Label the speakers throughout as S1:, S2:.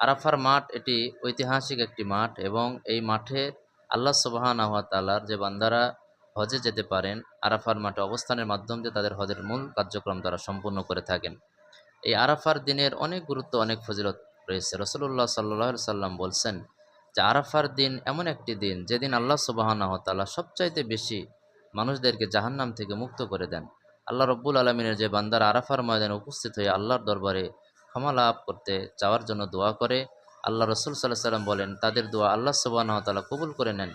S1: আরাফার মাঠ এটি ঐতিহাসিক একটি মাঠ এবং এই মাঠে আল্লাহ সুবহানাহু ওয়া তাআলার যে বান্দারা হজে যেতে পারেন, আরাফার মাঠে অবস্থানের মাধ্যম দিয়ে তাদের হজের মূল কার্যক্রম তারা সম্পূর্ণ করে থাকেন। এই আরাফার দিনের অনেক গুরুত্ব, অনেক ফজিলত রয়েছে। রাসূলুল্লাহ সাল্লাল্লাহু আলাইহি সাল্লাম বলছেন যে আরাফার দিন এমন একটি দিন যেদিন আল্লাহ সুবহানাহু ওয়া তাআলা সবচাইতে বেশি মানুষদেরকে জাহান্নাম থেকে মুক্ত করে দেন। আল্লাহ রব্বুল আলমিনের যে বান্দারা আরাফার ময়দানে উপস্থিত হয়ে আল্লাহর দরবারে ক্ষমা লাভ করতে চাওয়ার জন্য দোয়া করে, আল্লাহ রসুল সাল্লাহ সাল্লাম বলেন তাদের দোয়া আল্লাহ সুবহানাহু ওয়া তাআলা কবুল করে নেন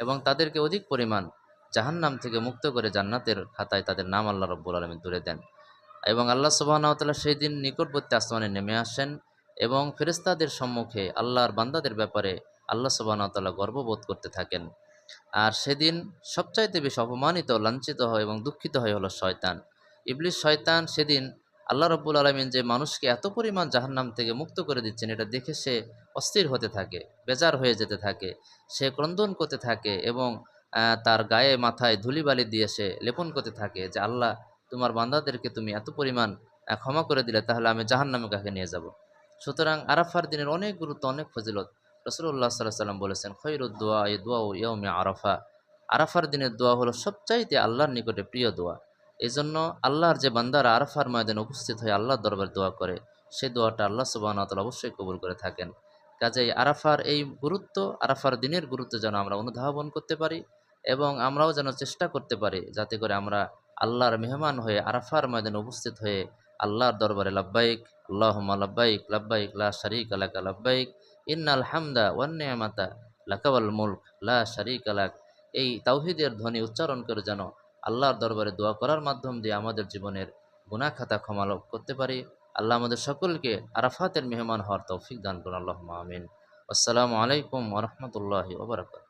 S1: এবং তাদেরকে অধিক পরিমাণ জাহান্নাম থেকে মুক্ত করে জান্নাতের খাতায় তাদের নাম আল্লাহ রব্বুল আলমিন তুলে দেন। এবং আল্লাহ সুবহানাহু ওয়া তাআলা সেই দিন নিকটবর্তী আসমানে নেমে আসেন এবং ফেরেশতাদের সম্মুখে আল্লাহর বান্দাদের ব্যাপারে আল্লাহ সুবহানাহু ওয়া তাআলা গর্ববোধ করতে থাকেন। আর সেদিন সবচাইতে বেশি অপমানিত, লাঞ্ছিত হয় এবং দুঃখিত হয় হলো শয়তান। ইবলিস শয়তান সেদিন আল্লাহ রব্বুল আলমিন যে মানুষকে এত পরিমাণ জাহান্নাম থেকে মুক্ত করে দিচ্ছেন এটা দেখে সে অস্থির হতে থাকে, বেজার হয়ে যেতে থাকে, সে ক্রন্দন করতে থাকে এবং তার গায়ে মাথায় ধুলিবালি দিয়ে সে লেপন করতে থাকে যে আল্লাহ, তোমার বান্দাদেরকে তুমি এত পরিমাণ ক্ষমা করে দিলে, তাহলে আমি জাহান্নামে কাকে নিয়ে যাব। সুতরাং আরাফার দিনের অনেক গুরুত্ব, অনেক ফজিলত। রাসূলুল্লাহ সাল্লাল্লাহু আলাইহি ওয়াসাল্লাম বলেছেন, খৈরুদ দোয়া এ দোয়া ও ইয়াউমে আরাফা। আরাফার দিনের দোয়া হলো সবচাইতে আল্লাহর নিকটে প্রিয় দোয়া। এই জন্য আল্লাহর যে বান্দারা আরাফার ময়দানে উপস্থিত হয়ে আল্লাহর দরবারে দোয়া করে, সেই দোয়াটা আল্লাহ সুবহানাহু ওয়া তাআলা অবশ্যই কবুল করে থাকেন। কাজেই আরাফার এই গুরুত্ব, আরাফার দিনের গুরুত্ব যেন আমরা অনুধাবন করতে পারি এবং আমরাও যেন চেষ্টা করতে পারি যাতে করে আমরা আল্লাহর মেহমান হয়ে আরাফার ময়দানে উপস্থিত হয়ে আল্লাহর দরবারে লাব্বাইক আল্লাহুম্মা লাব্বাইক লাব্বাইক লা শারীকা লাকা লাব্বাইক ইন্নাল হামদা ওয়ান নি'মাতা লাকা ওয়াল মুলক লা শারীকা লাক, এই তাওহীদের ধ্বনি উচ্চারণ করে যেন আল্লাহর দরবারে দোয়া করার মাধ্যম দিয়ে আমাদের জীবনের গুনাহ খাতা ক্ষমা লাভ করতে পারি। আল্লাহ আমাদের সকলকে আরাফাতের মেহমান হওয়ার তৌফিক দান করুন। আল্লাহুম্মা আমিন। আসসালামু আলাইকুম ওয়া রাহমাতুল্লাহি ওয়া বারাকাতুহু।